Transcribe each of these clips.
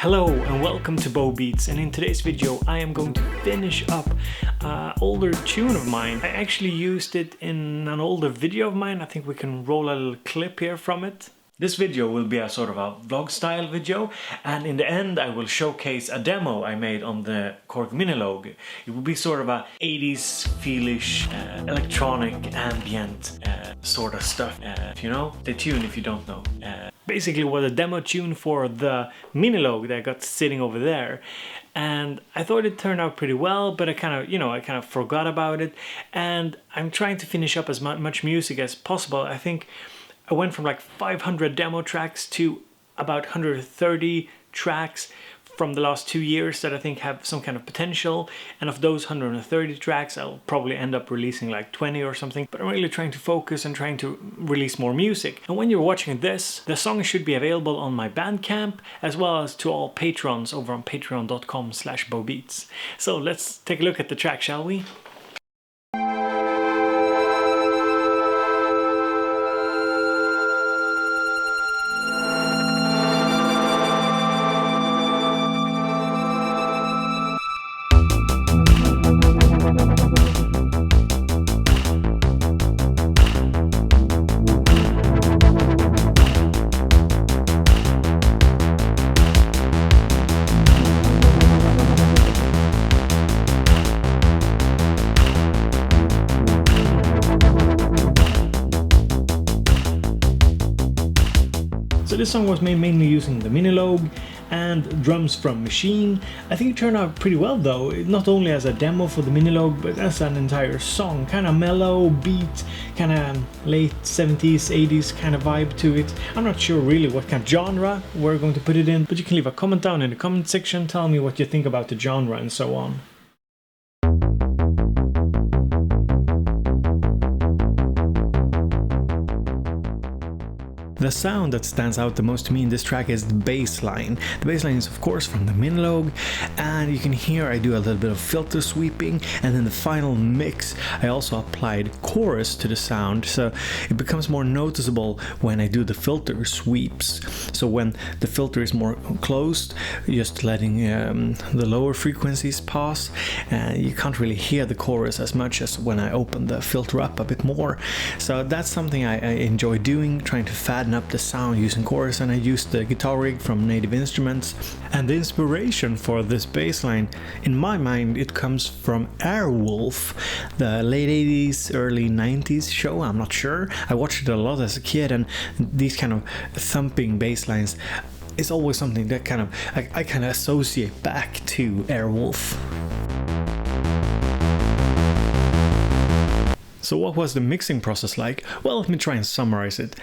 Hello and welcome to BoBeats, and in today's video I am going to finish up an older tune of mine. I actually used it in an older video of mine. I think we can roll a little clip here from it. This video will be a sort of a vlog style video, and in the end I will showcase a demo I made on the Korg Minilogue. It will be sort of a 80s feelish electronic ambient sort of stuff, you know? Stay tuned if you don't know. Basically was a demo tune for the Minilogue that I got sitting over there, and I thought it turned out pretty well, but I kind of forgot about it, and I'm trying to finish up as much music as possible. I think I went from like 500 demo tracks to about 130 tracks from the last 2 years that I think have some kind of potential, and of those 130 tracks I'll probably end up releasing like 20 or something, but I'm really trying to focus and trying to release more music. And when you're watching this, the song should be available on my Bandcamp as well as to all patrons over on patreon.com/BoBeats. So let's take a look at the track, shall we? So this song was made mainly using the Minilogue and drums from Machine. I think it turned out pretty well though, not only as a demo for the Minilogue, but as an entire song. Kind of mellow beat, kind of late 70s, 80s kind of vibe to it. I'm not sure really what kind of genre we're going to put it in, but you can leave a comment down in the comment section, tell me what you think about the genre and so on. The sound that stands out the most to me in this track is the bass line. The bass line is of course from the Minilogue, and you can hear I do a little bit of filter sweeping, and in the final mix I also applied chorus to the sound, so it becomes more noticeable when I do the filter sweeps. So when the filter is more closed, just letting the lower frequencies pass, you can't really hear the chorus as much as when I open the filter up a bit more. So that's something I enjoy doing, trying to fatten up the sound using chorus, and I used the guitar rig from Native Instruments. And the inspiration for this bass line, in my mind, it comes from Airwolf, the late 80s, early 90s show. I'm not sure. I watched it a lot as a kid, and these kind of thumping bass lines is always something that I kind of associate back to Airwolf. So what was the mixing process like? Well, let me try and summarize it.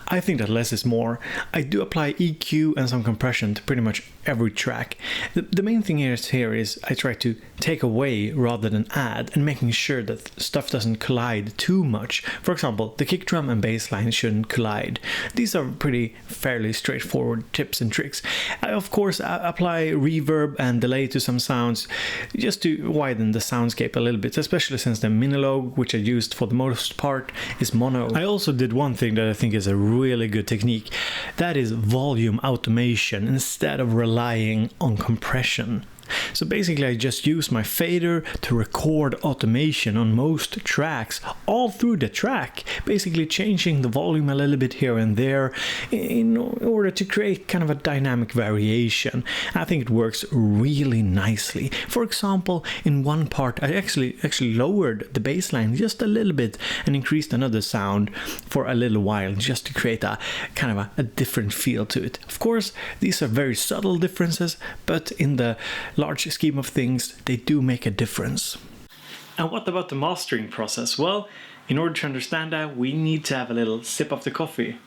I think that less is more. I do apply EQ and some compression to pretty much every track. The main thing here is I try to take away rather than add, and making sure that stuff doesn't collide too much. For example, the kick drum and bass line shouldn't collide. These are pretty fairly straightforward tips and tricks. I of course apply reverb and delay to some sounds just to widen the soundscape a little bit, especially since the Minilogue, which I used for the most part, is mono. I also did one thing that I think is a really good technique. That is volume automation instead of relying on compression. So basically I just use my fader to record automation on most tracks all through the track, basically changing the volume a little bit here and there in order to create kind of a dynamic variation. I think it works really nicely. For example, in one part I actually lowered the bass line just a little bit and increased another sound for a little while, just to create a kind of a different feel to it. Of course, these are very subtle differences, but in the large scheme of things, they do make a difference. And what about the mastering process? Well, in order to understand that, we need to have a little sip of the coffee,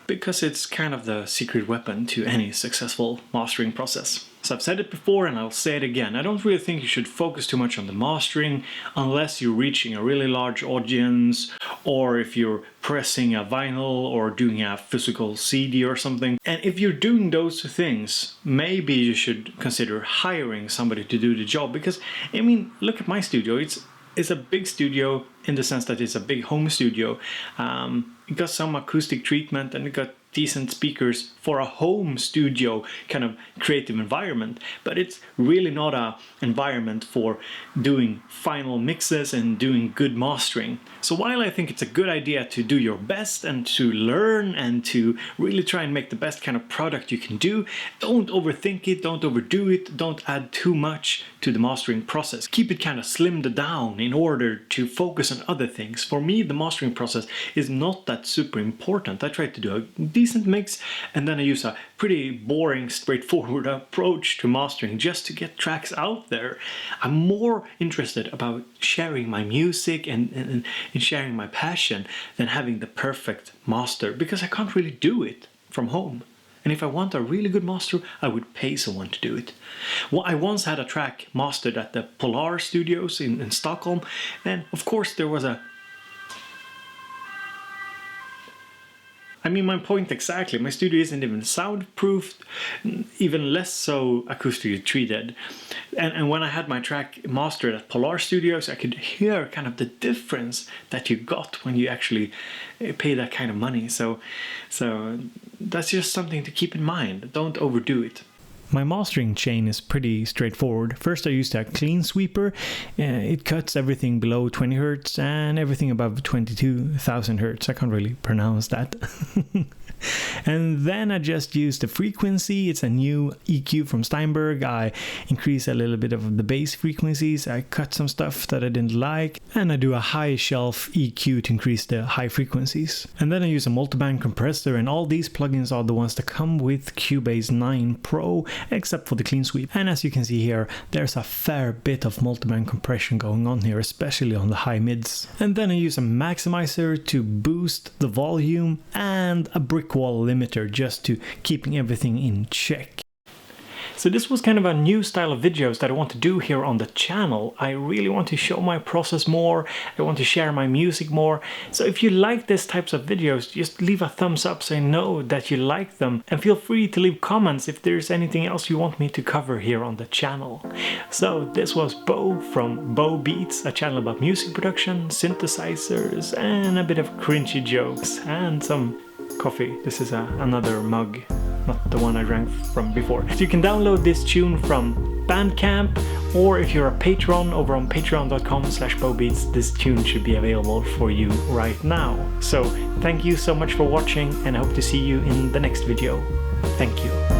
because it's kind of the secret weapon to any successful mastering process. So I've said it before and I'll say it again. I don't really think you should focus too much on the mastering unless you're reaching a really large audience, or if you're pressing a vinyl or doing a physical CD or something. And if you're doing those things, maybe you should consider hiring somebody to do the job, because I mean, look at my studio. It's a big studio in the sense that it's a big home studio. It got some acoustic treatment and it got decent speakers for a home studio kind of creative environment, but it's really not a environment for doing final mixes and doing good mastering. So while I think it's a good idea to do your best and to learn and to really try and make the best kind of product you can do, don't overthink it, don't overdo it, don't add too much to the mastering process. Keep it kind of slimmed down in order to focus on other things. For me, the mastering process is not that super important. I try to do a decent mix, and then I use a pretty boring, straightforward approach to mastering just to get tracks out there. I'm more interested about sharing my music and sharing my passion than having the perfect master, because I can't really do it from home. And if I want a really good master, I would pay someone to do it. Well, I once had a track mastered at the Polar Studios in Stockholm, and of course there was I mean, my point exactly. My studio isn't even soundproofed, even less so acoustically treated. And when I had my track mastered at Polar Studios, I could hear kind of the difference that you got when you actually pay that kind of money. So that's just something to keep in mind. Don't overdo it. My mastering chain is pretty straightforward. First I used a clean sweeper. It cuts everything below 20 Hz and everything above 22,000 Hz. I can't really pronounce that. And then I just used the frequency. It's a new EQ from Steinberg. I increase a little bit of the bass frequencies. I cut some stuff that I didn't like. And I do a high shelf EQ to increase the high frequencies. And then I use a multiband compressor, and all these plugins are the ones that come with Cubase 9 Pro, except for the clean sweep. And as you can see here, there's a fair bit of multiband compression going on here, especially on the high mids. And then I use a maximizer to boost the volume and a brick wall limiter just to keeping everything in check. So this was kind of a new style of videos that I want to do here on the channel. I really want to show my process more. I want to share my music more. So if you like these types of videos, just leave a thumbs up so I know that you like them. And feel free to leave comments if there's anything else you want me to cover here on the channel. So this was Bo from BoBeats, a channel about music production, synthesizers, and a bit of cringy jokes, and some coffee. This is another mug, not the one I drank from before. So you can download this tune from Bandcamp, or if you're a patron over on patreon.com/BoBeats, this tune should be available for you right now. So thank you so much for watching, and I hope to see you in the next video. Thank you.